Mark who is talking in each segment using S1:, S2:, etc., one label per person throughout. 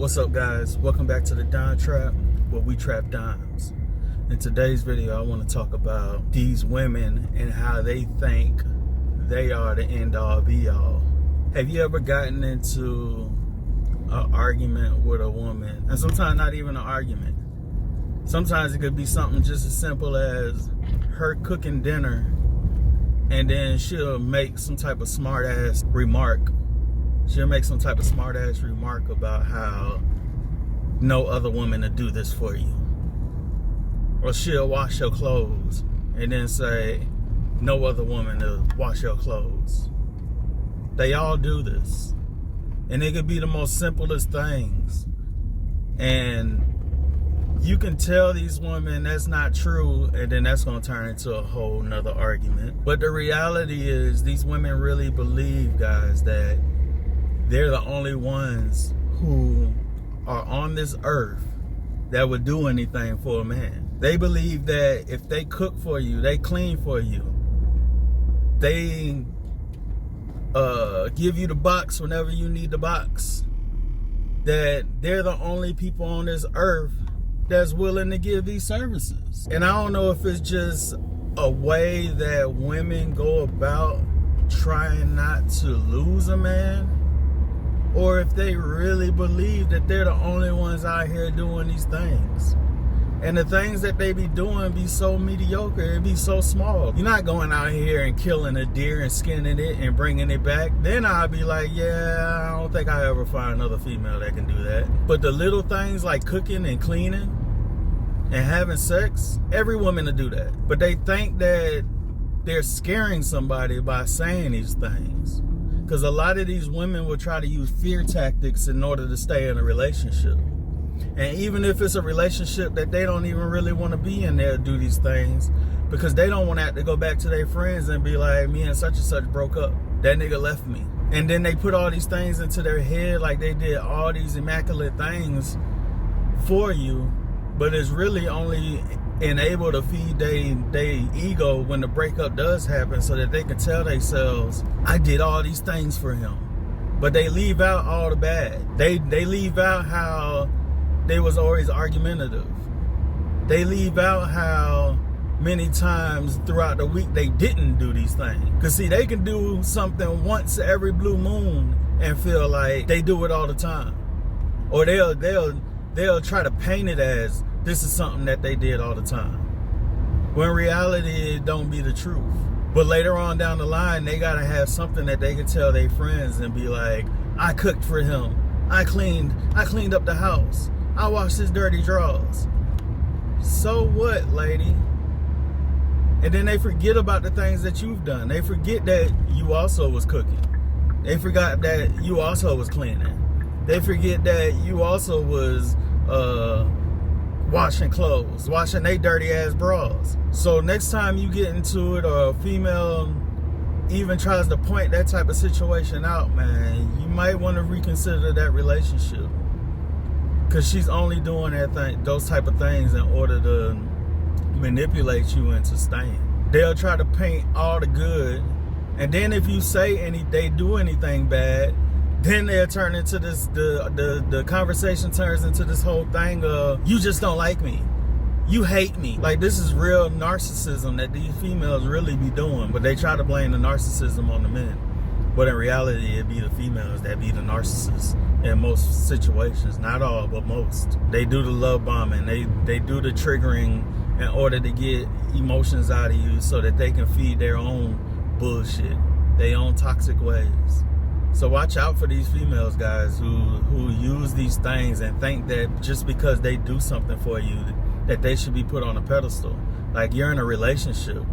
S1: What's up, guys? Welcome back to the Dime Trap, where we trap dimes. In today's video, I want to talk about these women and how they think they are the end all be all. Have you ever gotten into an argument with a woman? And sometimes not even an argument. Sometimes it could be something just as simple as her cooking dinner, and then she'll make some type of smart ass remark. She'll make some type of smart ass remark about how no other woman will do this for you. Or she'll wash your clothes and then say no other woman will wash your clothes. They all do this. And it could be the most simplest things. And you can tell these women that's not true, and then that's going to turn into a whole nother argument. But the reality is these women really believe, guys, that they're the only ones who are on this earth that would do anything for a man. They believe that if they cook for you, they clean for you, they give you the box whenever you need the box, that they're the only people on this earth that's willing to give these services. And I don't know if it's just a way that women go about trying not to lose a man, or if they really believe that they're the only ones out here doing these things. And the things that they be doing be so mediocre, it be so small. You're not going out here and killing a deer and skinning it and bringing it back. Then I'll be like, yeah, I don't think I ever find another female that can do that. But the little things like cooking and cleaning and having sex, every woman will do that. But they think that they're scaring somebody by saying these things. Because a lot of these women will try to use fear tactics in order to stay in a relationship. And even if it's a relationship that they don't even really want to be in, they'll do these things because they don't want to have to go back to their friends and be like, me and such broke up. That nigga left me. And then they put all these things into their head like they did all these immaculate things for you, but it's really only enabled to feed their ego when the breakup does happen, so that they can tell themselves, I did all these things for him. But they leave out all the bad. They leave out how they was always argumentative. They leave out how many times throughout the week they didn't do these things. Because see, they can do something once every blue moon and feel like they do it all the time. Or they'll try to paint it as this is something that they did all the time, when in reality it don't be the truth. But later on down the line, they gotta have something that they can tell their friends and be like, I cooked for him, I cleaned up the house, I washed his dirty drawers. So what, lady? And then they forget about the things that you've done. They forget that you also was cooking. They forgot that you also was cleaning. They forget that you also was washing clothes, washing they dirty ass bras. So next time you get into it, or a female even tries to point that type of situation out, man, you might want to reconsider that relationship, because she's only doing those type of things in order to manipulate you into staying. They'll try to paint all the good, and then if you say they do anything bad, then they'll turn into this, the conversation turns into this whole thing of, you just don't like me, you hate me. Like, this is real narcissism that these females really be doing, but they try to blame the narcissism on the men. But in reality, it be the females that be the narcissists in most situations. Not all, but most. They do the love bombing, they do the triggering in order to get emotions out of you so that they can feed their own bullshit, their own toxic ways. So watch out for these females, guys, who use these things and think that just because they do something for you, that they should be put on a pedestal. Like, you're in a relationship.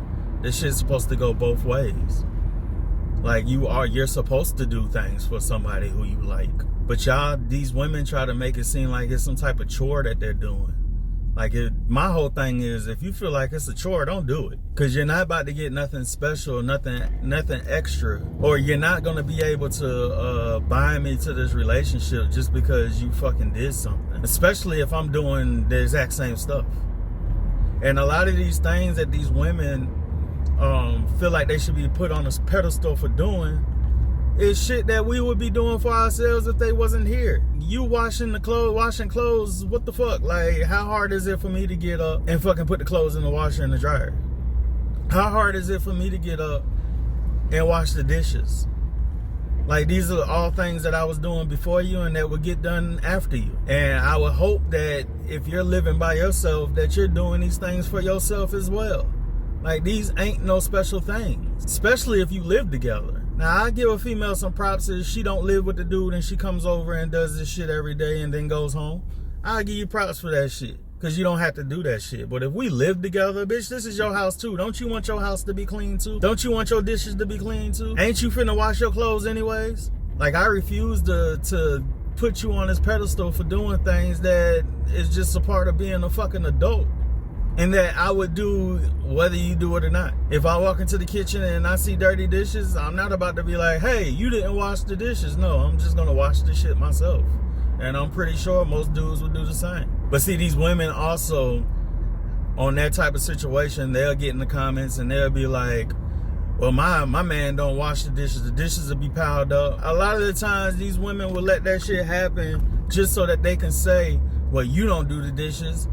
S1: This shit's supposed to go both ways. Like, you're supposed to do things for somebody who you like. But these women try to make it seem like it's some type of chore that they're doing. Like, my whole thing is, if you feel like it's a chore, don't do it. Because you're not about to get nothing special, nothing extra. Or you're not going to be able to bind me to this relationship just because you fucking did something. Especially if I'm doing the exact same stuff. And a lot of these things that these women feel like they should be put on a pedestal for doing, It's shit that we would be doing for ourselves if they wasn't here. You washing clothes, what the fuck? Like, how hard is it for me to get up and fucking put the clothes in the washer and the dryer? How hard is it for me to get up and wash the dishes? Like, these are all things that I was doing before you and that would get done after you. And I would hope that if you're living by yourself, that you're doing these things for yourself as well. Like, these ain't no special things, especially if you live together. Now, I give a female some props if she don't live with the dude and she comes over and does this shit every day and then goes home. I'll give you props for that shit, because you don't have to do that shit. But if we live together, bitch, this is your house too. Don't you want your house to be clean too? Don't you want your dishes to be clean too? Ain't you finna wash your clothes anyways? Like, I refuse to put you on this pedestal for doing things that is just a part of being a fucking adult. And that I would do whether you do it or not. If I walk into the kitchen and I see dirty dishes, I'm not about to be like, hey, you didn't wash the dishes. No, I'm just gonna wash the shit myself. And I'm pretty sure most dudes would do the same. But see, these women also, on that type of situation, they'll get in the comments and they'll be like, well, my man don't wash the dishes will be piled up. A lot of the times these women will let that shit happen just so that they can say, well, you don't do the dishes,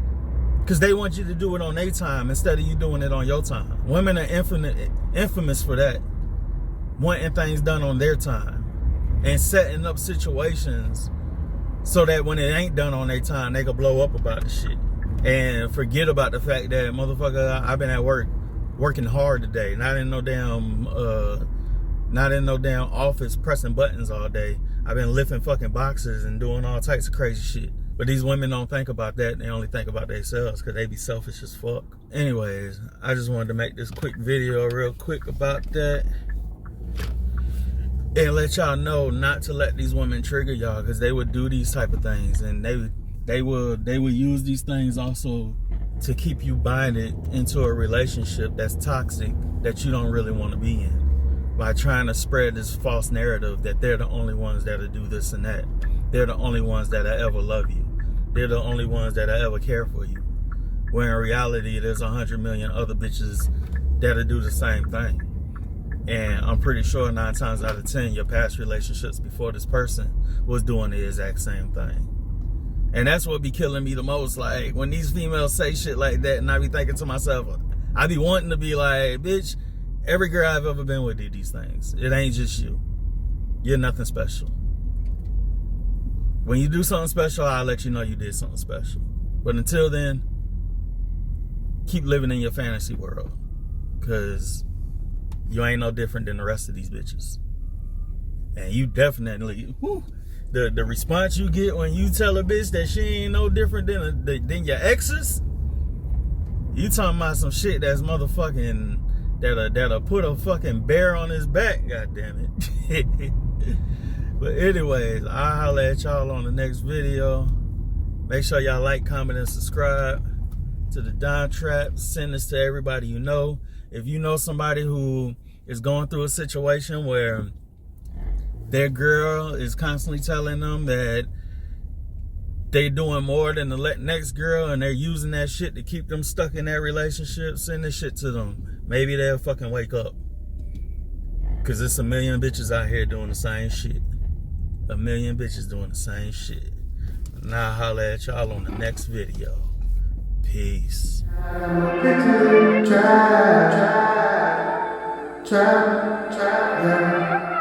S1: because they want you to do it on their time instead of you doing it on your time. Women are infamous for that, wanting things done on their time and setting up situations so that when it ain't done on their time, they can blow up about the shit and forget about the fact that, motherfucker, I've been at work working hard today, not in no damn office pressing buttons all day. I've been lifting fucking boxes and doing all types of crazy shit. But these women don't think about that. They only think about themselves because they be selfish as fuck. Anyways, I just wanted to make this quick video real quick about that. And let y'all know not to let these women trigger y'all, because they would do these type of things. And they would use these things also to keep you binded into a relationship that's toxic, that you don't really want to be in, by trying to spread this false narrative that they're the only ones that'll do this and that. They're the only ones that'll ever love you. They're the only ones that'll ever care for you. Where in reality, there's 100 million other bitches that'll do the same thing. And I'm pretty sure 9 times out of 10, your past relationships before this person was doing the exact same thing. And that's what be killing me the most. Like, when these females say shit like that, and I be thinking to myself, I be wanting to be like, bitch, every girl I've ever been with did these things. It ain't just you. You're nothing special. When you do something special, I'll let you know you did something special. But until then, keep living in your fantasy world, because you ain't no different than the rest of these bitches. And you definitely, the response you get when you tell a bitch that she ain't no different than your exes, you talking about some shit that's motherfucking, that'll put a fucking bear on his back, goddammit. But anyways, I'll holler at y'all on the next video. Make sure y'all like, comment, and subscribe to the Don Trap. Send this to everybody you know. If you know somebody who is going through a situation where their girl is constantly telling them that they doing more than the next girl and they're using that shit to keep them stuck in that relationship, send this shit to them. Maybe they'll fucking wake up. Because there's a million bitches out here doing the same shit. A million bitches doing the same shit. And I'll holler at y'all on the next video. Peace. Try, yeah.